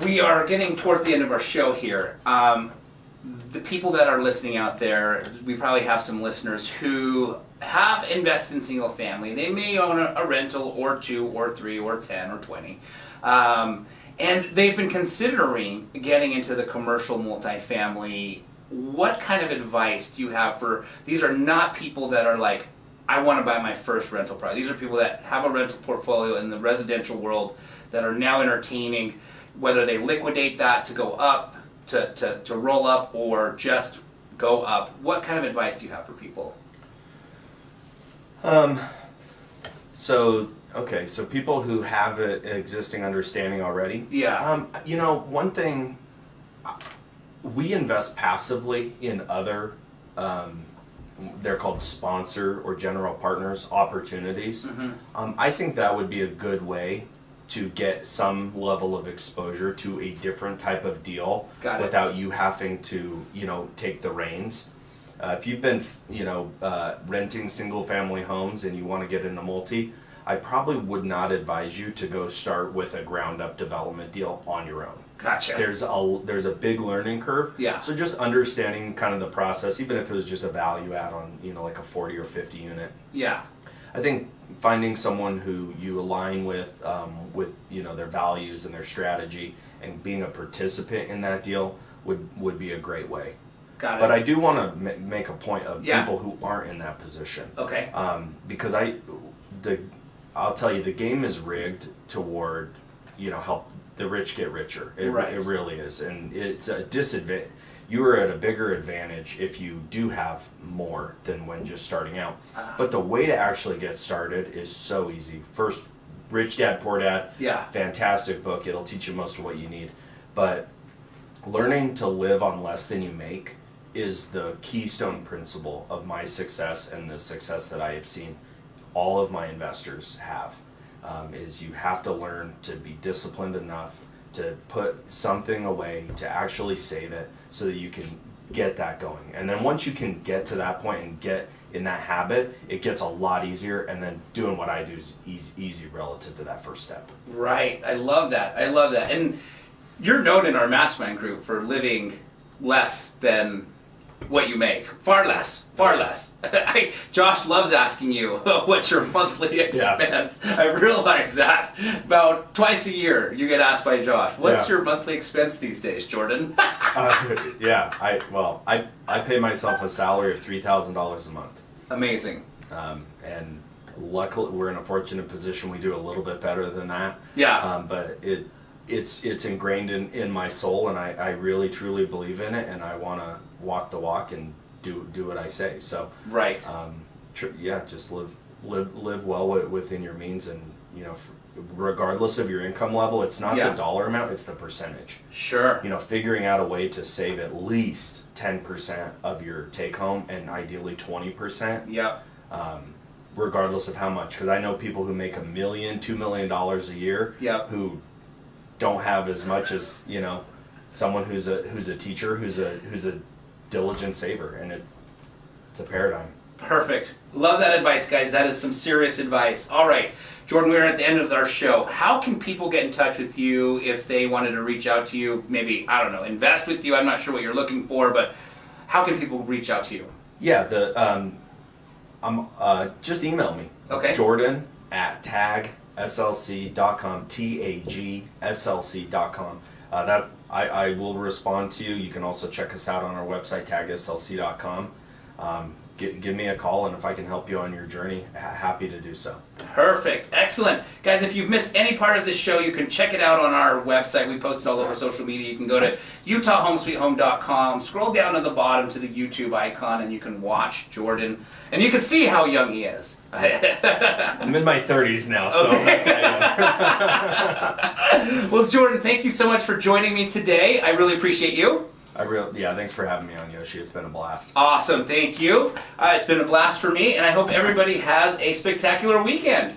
we are getting towards the end of our show here. The people that are listening out there, we probably have some listeners who have invested in single family. They may own a rental or 2 or 3 or 10 or 20. And they've been considering getting into the commercial multifamily. What kind of advice do you have for, these are not people that are like, I want to buy my first rental property. These are people that have a rental portfolio in the residential world that are now entertaining whether they liquidate that to go up, to roll up, or just go up. What kind of advice do you have for people? So people who have an existing understanding already. Yeah. One thing, we invest passively in other, they're called sponsor or general partners opportunities. Mm-hmm. I think that would be a good way to get some level of exposure to a different type of deal without you having to, take the reins. If you've been, renting single family homes and you want to get into multi, I probably would not advise you to go start with a ground up development deal on your own. Gotcha. There's a big learning curve. Yeah. So just understanding kind of the process, even if it was just a value add on, like a 40 or 50 unit. Yeah. I think finding someone who you align with their values and their strategy and being a participant in that deal would be a great way. Got it. But I do want to make a point of people who aren't in that position. Okay. Because I'll tell you, the game is rigged toward, help the rich get richer. It really is, and it's a disadvantage. You are at a bigger advantage if you do have more than when just starting out. But the way to actually get started is so easy. First, Rich Dad, Poor Dad. Yeah. Fantastic book. It'll teach you most of what you need. But learning to live on less than you make is the keystone principle of my success and the success that I have seen all of my investors have. Is you have to learn to be disciplined enough to put something away, to actually save it, so that you can get that going. And then once you can get to that point and get in that habit, it gets a lot easier, and then doing what I do is easy relative to that first step. Right. I love that. And you're known in our mastermind group for living less than what you make. Far less. Josh loves asking you what's your monthly expense. Yeah. I realize that. About twice a year you get asked by Josh, what's your monthly expense these days, Jordan? I pay myself a salary of $3,000 a month. Amazing. And luckily we're in a fortunate position. We do a little bit better than that. Yeah. But it's ingrained in my soul, and I really truly believe in it, and I want to walk the walk and do what I say. So just live well within your means, and regardless of your income level, it's not the dollar amount, it's the percentage. Sure. Figuring out a way to save at least 10% of your take home, and ideally 20%. Yep. Regardless of how much, because I know people who make $1 million, $2 million a year, who don't have as much as someone who's a teacher, who's a diligent saver, and it's a paradigm. Perfect. Love that advice, guys. That is some serious advice. All right, Jordan, we're at the end of our show. How can people get in touch with you if they wanted to reach out to you? Maybe, I don't know, invest with you. I'm not sure what you're looking for, but how can people reach out to you? Yeah, just email me. Okay. Jordan at tagslc.com, tagslc.com. That I will respond to you. You can also check us out on our website, tagslc.com. Give me a call, and if I can help you on your journey, happy to do so. Perfect. Excellent. Guys, if you've missed any part of this show, you can check it out on our website. We post it all over social media. You can go to utahhomesweethome.com, scroll down to the bottom to the YouTube icon, and you can watch Jordan. And you can see how young he is. I'm in my 30s now, so... Okay. Well, Jordan, thank you so much for joining me today. I really appreciate you. Thanks for having me on, Yoshi. It's been a blast. Awesome, thank you. It's been a blast for me, and I hope everybody has a spectacular weekend.